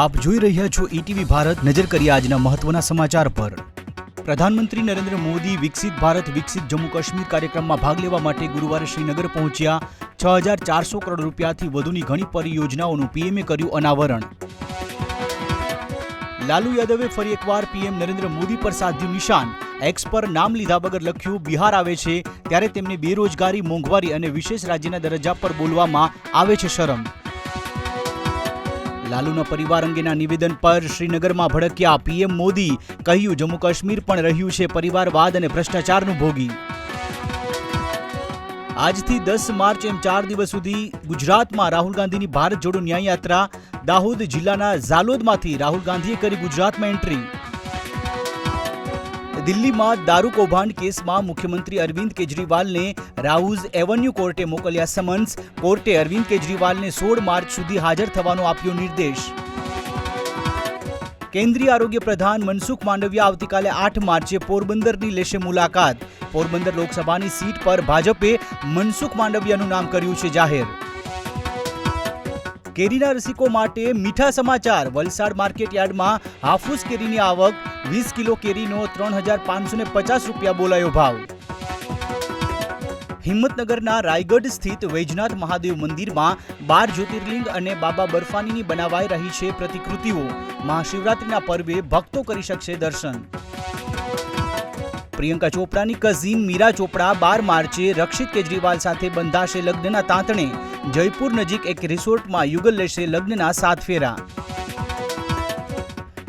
આપ જોઈ રહ્યા છો ઈટીવી ભારત. નજર કરીએ આજના મહત્વના સમાચાર પર. પ્રધાનમંત્રી નરેન્દ્ર મોદી વિકસિત ભારત વિકસિત જમ્મુ કાશ્મીર કાર્યક્રમમાં ભાગ લેવા માટે ગુરુવારે શ્રીનગર પહોંચ્યા. 6,400 કરોડ રૂપિયાથી વધુની ઘણી પરિયોજનાઓનું પીએમએ કર્યું અનાવરણ. લાલુ યાદવે ફરી એકવાર પીએમ નરેન્દ્ર મોદી પર સાધ્યું નિશાન. એક્સ પર નામ લીધા વગર લખ્યું બિહાર આવે છે ત્યારે તેમને બેરોજગારી, મોંઘવારી અને વિશેષ રાજ્યના દરજ્જા પર બોલવામાં આવે છે શરમ. લાલુના પરિવાર અંગેના નિવેદન પર શ્રીનગરમાં ભડક્યા પીએમ મોદી. કહ્યું જમ્મુ કાશ્મીર પણ રહ્યું છે પરિવારવાદ અને ભ્રષ્ટાચારનું ભોગી. આજથી 10 માર્ચ એમ 4 દિવસ સુધી ગુજરાતમાં રાહુલ ગાંધીની ભારત જોડો ન્યાય યાત્રા. દાહોદ જિલ્લાના ઝાલોદમાંથી રાહુલ ગાંધીએ કરી ગુજરાતમાં એન્ટ્રી. દિલ્હીમાં દારૂ કૌભાંડ કેસમાં મુખ્યમંત્રી અરવિંદ કેજરીવાલને રાઉઝ એવન્યુ કોર્ટે મોકલ્યા સમન્સ. કોર્ટે અરવિંદ કેજરીવાલને 16 માર્ચ સુધી હાજર થવાનો આપ્યો નિર્દેશ. કેન્દ્રીય આરોગ્ય પ્રધાન મનસુખ માંડવિયા આવતીકાલે 8 માર્ચે પોરબંદરની લેશે મુલાકાત. પોરબંદર લોકસભાની સીટ પર ભાજપે મનસુખ માંડવિયાનું નામ કર્યું છે જાહેર. કેરીના રસિકો માટે મીઠા સમાચાર. વલસાડ માર્કેટ યાર્ડમાં હાફૂસ કેરીની આવક. 20 કિલો કેરીનો 3,550 રૂપિયા બોલાયો ભાવ. હિંમતનગરના રાયગઢ સ્થિત વૈજનાથ મહાદેવ મંદિરમાં 12 જ્યોતિર્લિંગ અને બાબા બર્ફાનીની બનાવાઈ રહી છે પ્રતિકૃતિઓ. મહાશિવરાત્રિના પર્વે ભક્તો કરી શકશે દર્શન. પ્રિયંકા ચોપડાની કઝિન મીરા ચોપડા 12 માર્ચે રક્ષિત કેજરીવાલ સાથે બંધાશે લગ્નના તાંતણે. જયપુર નજીક એક રિસોર્ટમાં યુગલ લેશે લગ્નના 7 ફેરા.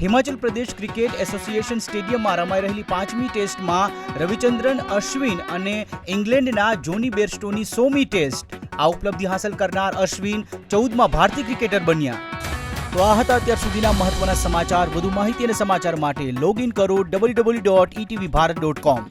હિમાચલ પ્રદેશ ક્રિકેટ એસોસિએશન સ્ટેડિયમમાં રમાઈ રહેલી 5મી ટેસ્ટમાં રવિચંદ્રન અશ્વિન અને ઇંગ્લેન્ડના જોની બેરસ્ટોની 100મી ટેસ્ટ. આ ઉપલબ્ધિ હાંસલ કરનાર અશ્વિન 14મા ભારતીય ક્રિકેટર બન્યા. તો આ હતા અત્યાર સુધીના મહત્વના સમાચાર. વધુ માહિતી અને સમાચાર માટે લોગ ઇન કરો www.etvbharat.com.